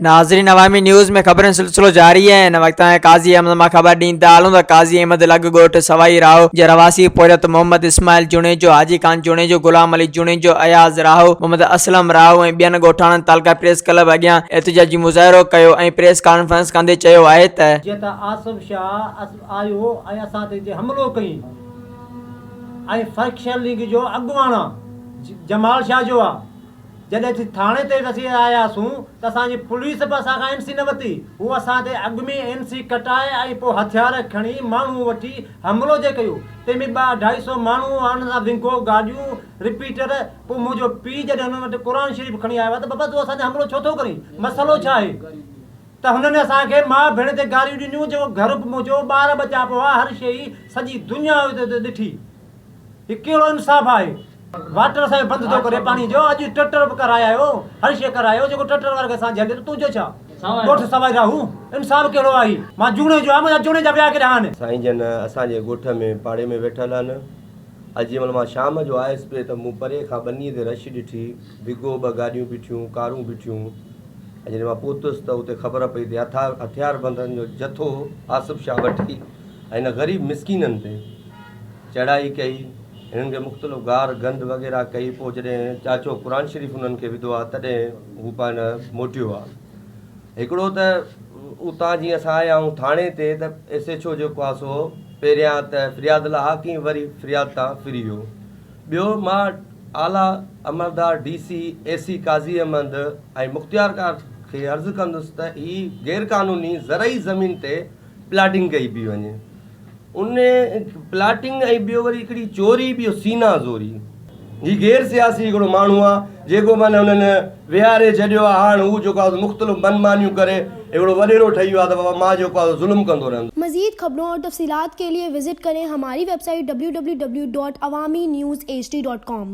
नाज़रीन अवामी न्यूज़ में खबरें सिलसिलो जारी है। इन वक्त काज़ी अहमद मां खबर ॾींदा आहियूं त काज़ी अहमद लॻ ॻोठ सवाई राहो जे रवासी पौरहित मोहम्मद اسماعيل जूणेजो, हाजी जूणेजो, गुलाम जूणेजो, अयाज़ राहो, मोहम्मद असलम राहो ऐं ॿियनि ॻोठाणनि तालका प्रेस क्लब अॻियां एहतिजाजी मुज़ाहिरो कयो ऐं प्रेस कॉन्फ्रेंस कंदे चयो आहे त जेता आसिफ शाह आयो ऐं असां ते हमलो कई ऐं फैक्शन लीग जो अॻुवाणा जमाल शाह जो आहे। जॾहिं थाणे ते असीं आयासीं त असांजी पुलिस बि असांखां एनसी न वरिती, हू असां ते अॻु में एनसी कटाए ऐं पोइ हथियार खणी माण्हू वठी हमिलो जे कयो। तंहिंमें 200-250 माण्हू हुन सां विंगो गाॾियूं रिपीटर। पोइ मुंहिंजो पीउ जॾहिं हुन वटि क़ुर शरीफ़ खणी आयो आहे त बाबा तूं असांते हमिलो छो थो करीं, मसइलो छा आहे? त हुननि असांखे माउ भेण ते गारियूं ॾिनियूं, जेको घर बि मुंहिंजो, ॿार बचा पियो आहे, हर शइ सॼी दुनिया ॾिठी। हीउ कहिड़ो इंसाफ़ आहे? वाटर असांजो बंदि थो करे पाणी जो, अॼु टटर बि करायो, हर शइ करायो, जेको टटर वारे असां झले त तुंहिंजो छा? ॻोठ सवाई राहू, इंसाफ़ कहिड़ो आहे? मां जूणे जो आहे, मुंहिंजा जूणे जा विया केॾा आहिनि? साईं जन असांजे ॻोठ में पाड़े में वेठल आहिनि। अॼु जंहिं महिल मां शाम जो आयुसि पिए त मूं परे खां बनीअ ते रश ॾिठी, बिगो 2 गाॾियूं बीठियूं, कारूं बीठियूं। ऐं जॾहिं मां पहुतुसि त उते ख़बर पई त हथियार बंदनि जो जथो आसिफ शाह वठी ऐं हिन ग़रीब मिसकीननि ते चढ़ाई कई, हिननि खे मुख़्तलिफ़ गार गंद वग़ैरह कई। पोइ जॾहिं चाचो क़ुर शरीफ़ हुननि खे विधो आहे तॾहिं हू पाण मोटियो आहे। हिकिड़ो त उतां जीअं असां आया आहियूं थाणे ते त SHO जेको आहे सो पहिरियां त फ़रियाद लाइ हाकी, वरी फ़रियाद तां फिरी वियो। ॿियो मां आला अमरदार DC AC काज़ी अहमद ऐं मुख़्तियार कार खे अर्ज़ु कंदुसि त हीअ गैर क़ानूनी ज़रई ज़मीन ते प्लाटिंग कई पई वञे। उन प्लाटिंग ऐं ॿियो वरी हिकिड़ी चोरी बि सीना ज़ोरी। हीउ गैर सियासी हिकिड़ो माण्हू आहे जेको माना हुननि विहारे छॾियो आहे। हाणे हू जेको आहे मुख़्तलिफ़ मनमानियूं करे हिकिड़ो वॾेरो ठही वियो आहे त बाबा मां जेको आहे ज़ुल्म कंदो रहंदो। मज़ीद खबरों और तफसीलात के लिए विजिट करें हमारी वेबसाइट www.awamiNewsHD.com।